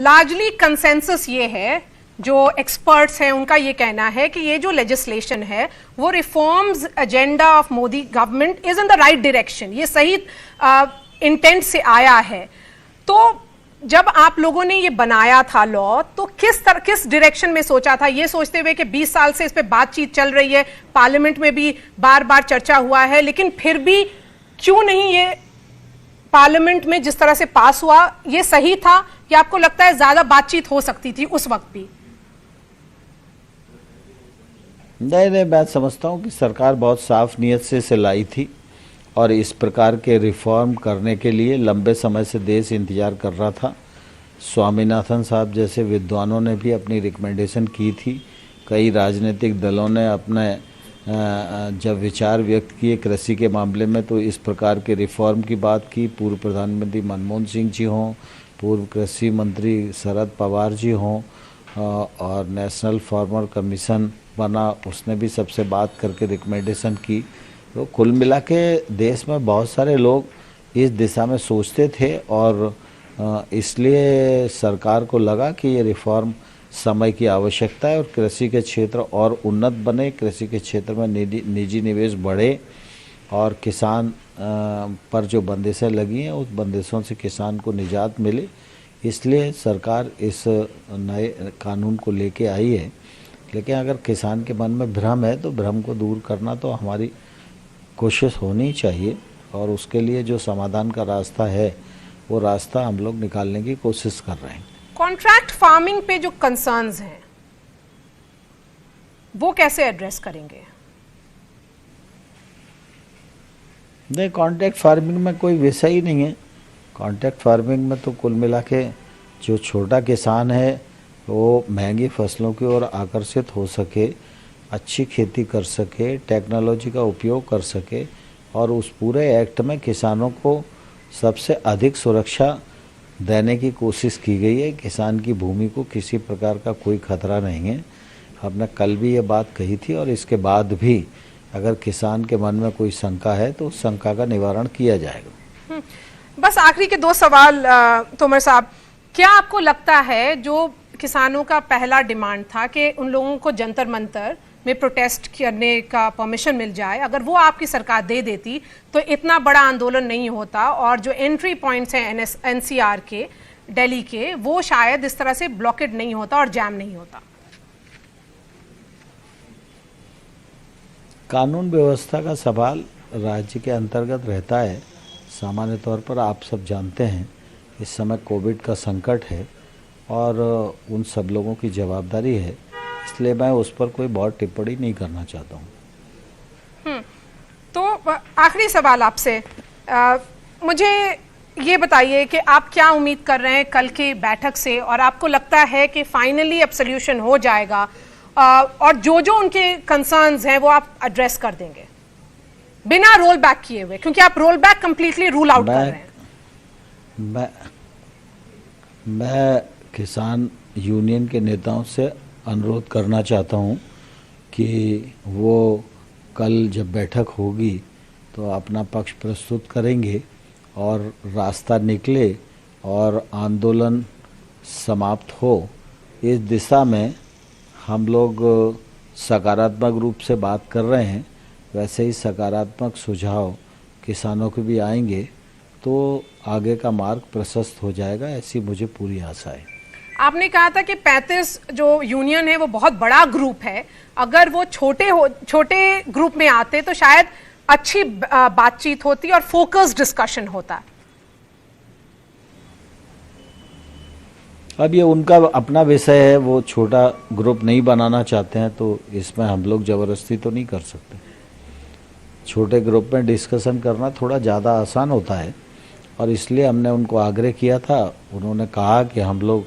Largely consensus ये है, जो एक्सपर्ट्स हैं उनका ये कहना है कि ये जो लेजिस्लेशन है वो reforms agenda of Modi government is in the right direction, ये सही इंटेंट से आया है। तो जब आप लोगों ने ये बनाया था लॉ, तो किस डायरेक्शन में सोचा था, ये सोचते हुए कि 20 साल से इस पे बातचीत चल रही है, पार्लियामेंट में भी बार बार चर्चा हुआ है, लेकिन फिर भी क्यों नहीं ये पार्लियामेंट में जिस तरह से पास हुआ, ये सही था या आपको लगता है ज्यादा बातचीत हो सकती थी उस वक्त भी? नहीं, मैं समझता हूँ कि सरकार बहुत साफ नीयत से इसे लाई थी और इस प्रकार के रिफॉर्म करने के लिए लंबे समय से देश इंतजार कर रहा था। स्वामीनाथन साहब जैसे विद्वानों ने भी अपनी रिकमेंडेशन की थी, कई राजनीतिक दलों ने अपने जब विचार व्यक्त किए कृषि के मामले में तो इस प्रकार के रिफॉर्म की बात की। पूर्व प्रधानमंत्री मनमोहन सिंह जी हों, पूर्व कृषि मंत्री शरद पवार जी हों, और नेशनल फार्मर कमीशन बना, उसने भी सबसे बात करके रिकमेंडेशन की। तो कुल मिला के देश में बहुत सारे लोग इस दिशा में सोचते थे और इसलिए सरकार को लगा कि ये रिफॉर्म समय की आवश्यकता है और कृषि के क्षेत्र और उन्नत बने, कृषि के क्षेत्र में निजी निवेश बढ़े और किसान पर जो बंदिशें लगी हैं उस बंदिशों से किसान को निजात मिले। इसलिए सरकार इस नए कानून को लेके आई है। लेकिन अगर किसान के मन में भ्रम है तो भ्रम को दूर करना तो हमारी कोशिश होनी चाहिए और उसके लिए जो समाधान का रास्ता है वो रास्ता हम लोग निकालने की कोशिश कर रहे हैं। कॉन्ट्रैक्ट फार्मिंग पे जो कंसर्न्स हैं वो कैसे एड्रेस करेंगे? नहीं, कॉन्ट्रैक्ट फार्मिंग में कोई विषय ही नहीं है। कॉन्ट्रैक्ट फार्मिंग में तो कुल मिला के जो छोटा किसान है वो महंगी फसलों की ओर आकर्षित हो सके, अच्छी खेती कर सके, टेक्नोलॉजी का उपयोग कर सके और उस पूरे एक्ट में किसानों को सबसे अधिक सुरक्षा देने की कोशिश की गई है। किसान की भूमि को किसी प्रकार का कोई खतरा नहीं है। हमने कल भी ये बात कही थी और इसके बाद भी अगर किसान के मन में कोई शंका है तो उस शंका का निवारण किया जाएगा। बस आखिरी के दो सवाल तोमर साहब, क्या आपको लगता है जो किसानों का पहला डिमांड था कि उन लोगों को जंतर मंतर में प्रोटेस्ट करने का परमिशन मिल जाए, अगर वो आपकी सरकार दे देती तो इतना बड़ा आंदोलन नहीं होता और जो एंट्री पॉइंट्स हैं एनसीआर के, दिल्ली के, वो शायद इस तरह से ब्लॉकेड नहीं होता और जैम नहीं होता? कानून व्यवस्था का सवाल राज्य के अंतर्गत रहता है। सामान्य तौर पर आप सब जानते हैं इस समय कोविड का संकट है और उन सब लोगों की जवाबदारी है, इसलिए मैं उस पर कोई बहुत टिप्पणी नहीं करना चाहता हूँ। तो आखिरी सवाल आपसे, मुझे ये बताइए कि आप क्या उम्मीद कर रहे हैं कल की बैठक से, और आपको लगता है कि फाइनली अब सोल्यूशन हो जाएगा और जो जो उनके कंसर्न्स हैं वो आप एड्रेस कर देंगे बिना रोल बैक किए हुए, क्योंकि आप roll back completely rule out कर रहे हैं? मैं किसान यूनियन के नेताओं से अनुरोध करना चाहता हूं कि वो कल जब बैठक होगी तो अपना पक्ष प्रस्तुत करेंगे और रास्ता निकले और आंदोलन समाप्त हो। इस दिशा में हम लोग सकारात्मक रूप से बात कर रहे हैं। वैसे ही सकारात्मक सुझाव किसानों के भी आएंगे तो आगे का मार्ग प्रशस्त हो जाएगा, ऐसी मुझे पूरी आशा है। आपने कहा था कि 35 जो यूनियन है वो बहुत बड़ा ग्रुप है, अगर वो छोटे ग्रुप में आते तो शायद अच्छी बातचीत होती और फोकस्ड डिस्कशन होता। अब ये उनका अपना विषय है, वो छोटा ग्रुप नहीं बनाना चाहते हैं तो इसमें हम लोग जबरदस्ती तो नहीं कर सकते। छोटे ग्रुप में डिस्कशन करना थोड़ा ज़्यादा आसान होता है और इसलिए हमने उनको आग्रह किया था। उन्होंने कहा कि हम लोग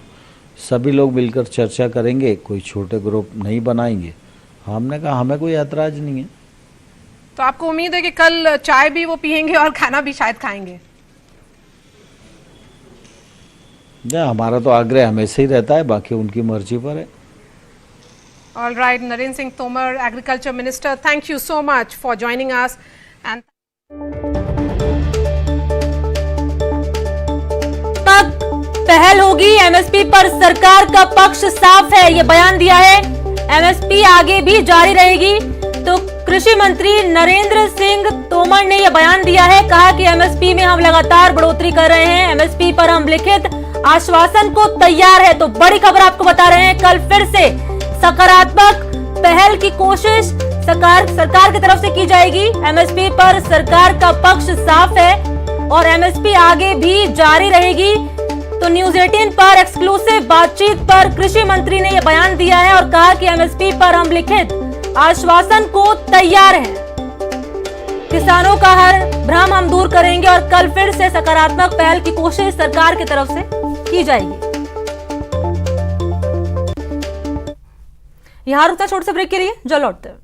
सभी लोग मिलकर चर्चा करेंगे, कोई छोटे ग्रुप नहीं बनाएंगे। हमने कहा हमें कोई ऐतराज नहीं है। तो आपको उम्मीद है कि कल चाय भी वो पियेंगे और खाना भी शायद खाएंगे? हमारा तो आग्रह हमेशा ही रहता है, बाकी उनकी मर्जी पर है। All right, Narendra Singh Tomar, Agriculture Minister, thank you so much for joining us. And पहल होगी। एमएसपी पर सरकार का पक्ष साफ है, ये बयान दिया है। एमएसपी आगे भी जारी रहेगी। तो कृषि मंत्री नरेंद्र सिंह तोमर ने यह बयान दिया है, कहा कि एमएसपी में हम लगातार बढ़ोतरी कर रहे हैं, एमएसपी पर हम लिखित आश्वासन को तैयार है। तो बड़ी खबर आपको बता रहे हैं, कल फिर से सकारात्मक पहल की कोशिश सरकार की तरफ से की जाएगी। एमएसपी पर सरकार का पक्ष साफ है और एमएसपी आगे भी जारी रहेगी। तो न्यूज 18 पर एक्सक्लूसिव बातचीत पर कृषि मंत्री ने यह बयान दिया है और कहा कि एमएसपी पर हम लिखित आश्वासन को तैयार हैं। किसानों का हर भ्रम हम दूर करेंगे और कल फिर से सकारात्मक पहल की कोशिश सरकार की तरफ से की जाएगी। यहां रुकता छोटे से ब्रेक के लिए जो लौटते हैं।